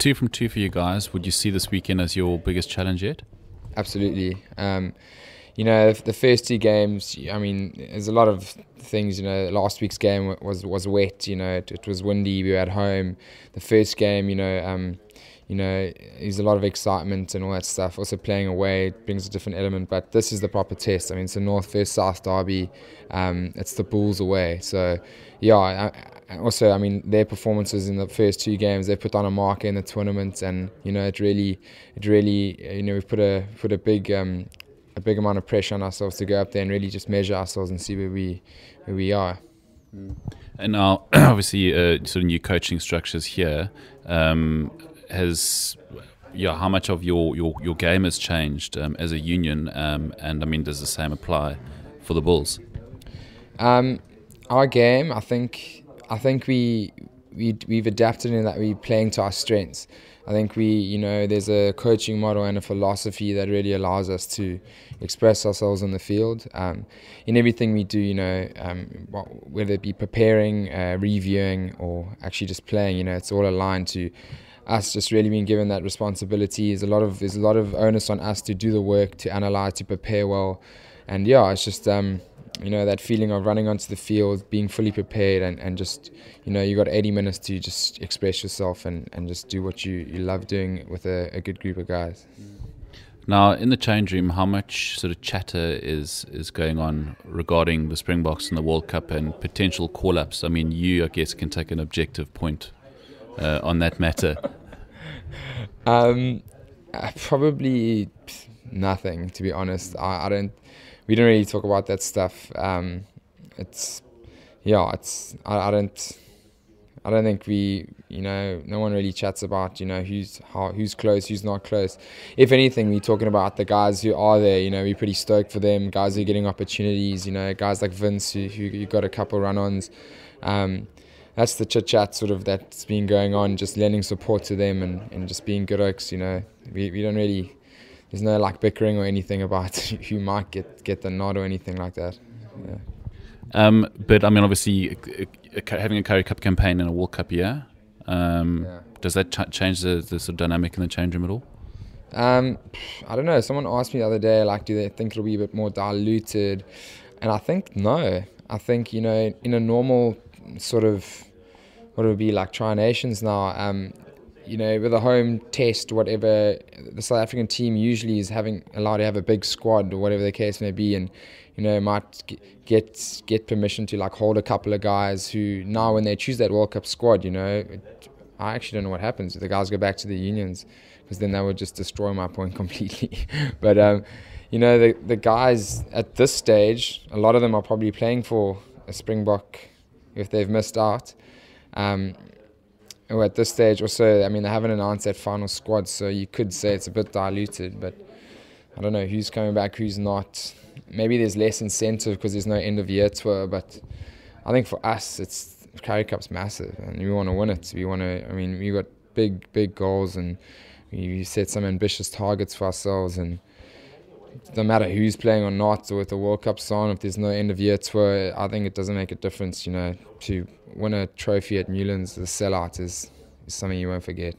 2 from 2 for you guys. Would you see this weekend as your biggest challenge yet? Absolutely. The first 2 games, I mean, there's a lot of things. Last week's game was wet. It was windy. We were at home. The first game, there's a lot of excitement and all that stuff. Also playing away brings a different element. But this is the proper test. I mean, it's a North versus South derby. It's the Bulls away. So, yeah. Also, their performances in the first 2 games, they put on a marker in the tournament, and it really, we've put a big amount of pressure on ourselves to go up there and really just measure ourselves and see where we are. And now, obviously, sort of new coaching structures here. How much of your game has changed as a union? And does the same apply for the Bulls? Our game, I think we've adapted in that we're playing to our strengths. I think there's a coaching model and a philosophy that really allows us to express ourselves on the field. In everything we do, whether it be preparing, reviewing, or actually just playing, it's all aligned to us just really being given that responsibility. There's a lot of onus on us to do the work, to analyze, to prepare well, and it's just that feeling of running onto the field, being fully prepared, and just you got 80 minutes to just express yourself and just do what you love doing with a good group of guys. Now, in the change room, how much sort of chatter is going on regarding the Springboks and the World Cup and potential call-ups? I mean, I guess, can take an objective point on that matter. Probably nothing, to be honest. We don't really talk about that stuff. I don't think no one really chats about, who's close, who's not close. If anything, we're talking about the guys who are there. We're pretty stoked for them. Guys who are getting opportunities. Guys like Vince who got a couple run-ons. That's the chit-chat sort of that's been going on. Just lending support to them and just being good oaks. We don't really. There's no bickering or anything about who might get the nod or anything like that. Yeah. But obviously, having a Currie Cup campaign in a World Cup year, does that change the sort of dynamic in the change room at all? I don't know. Someone asked me the other day, do they think it'll be a bit more diluted? And I think no. I think in a normal sort of what it would be like Tri-Nations now. With a home test, whatever, the South African team usually is allowed to have a big squad or whatever the case may be, and might get permission to hold a couple of guys who now when they choose that World Cup squad, I actually don't know what happens. The guys go back to the unions, because then that would just destroy my point completely. But the guys at this stage, a lot of them are probably playing for a Springbok if they've missed out. At this stage also, they haven't announced that final squad, so you could say it's a bit diluted, but I don't know who's coming back, who's not. Maybe there's less incentive because there's no end-of-year tour, but I think for us, Currie Cup's massive, and we want to win it. We got big goals, and we set some ambitious targets for ourselves, and no matter who's playing or not, or with the World Cup on, if there's no end-of-year tour, I think it doesn't make a difference, to win a trophy at Newlands, the sellout is something you won't forget.